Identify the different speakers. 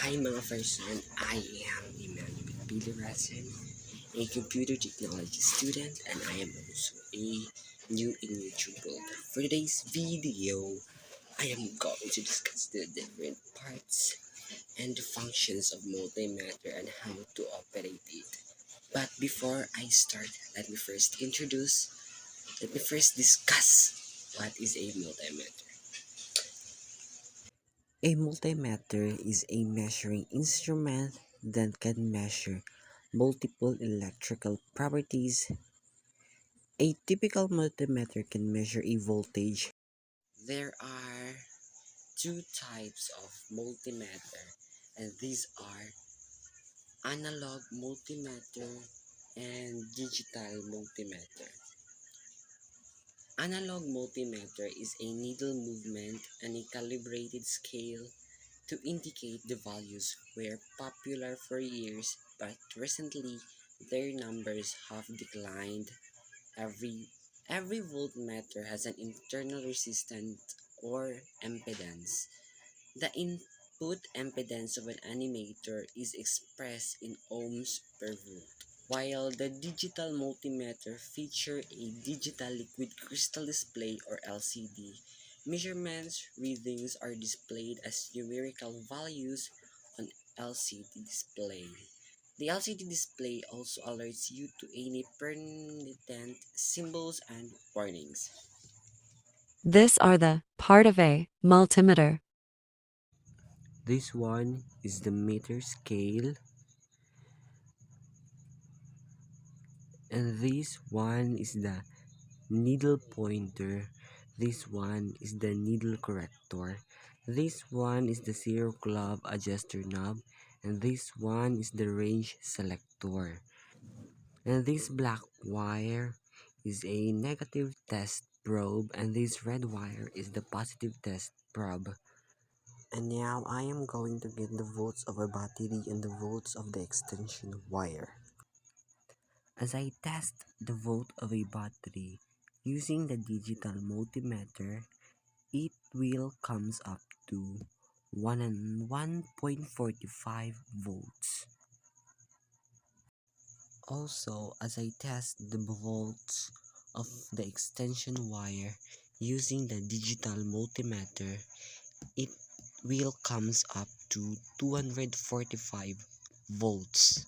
Speaker 1: Hi mga person, I am Emmanuel Bilirasan, a computer technology student, and I am also a new in YouTube builder. For today's video, I am going to discuss the different parts and the functions of multimeter and how to operate it. But before I start, let me first discuss what is a multimeter. A multimeter is a measuring instrument that can measure multiple electrical properties. A typical multimeter can measure a voltage. There are two types of multimeter, and these are analog multimeter and digital multimeter. Analog multimeter is a needle movement and a calibrated scale to indicate the values were popular for years, but recently their numbers have declined. Every every voltmeter has an internal resistance or impedance. The input impedance of an animator is expressed in ohms per volt. While the digital multimeter feature a digital liquid crystal display or LCD, measurements readings are displayed as numerical values on LCD display. The LCD display also alerts you to any pertinent symbols and warnings.
Speaker 2: These are the part of a multimeter.
Speaker 1: This one is the meter scale, and this one is the needle pointer. This one is the needle corrector. This one is the zero club adjuster knob, and this one is the range selector. And this black wire is a negative test probe, and this red wire is the positive test probe. And now I am going to get the volts of a battery and the volts of the extension wire. As I test the volt of a battery using the digital multimeter, it will comes up to 1.45 volts. Also, as I test the volts of the extension wire using the digital multimeter, it will comes up to 245 volts.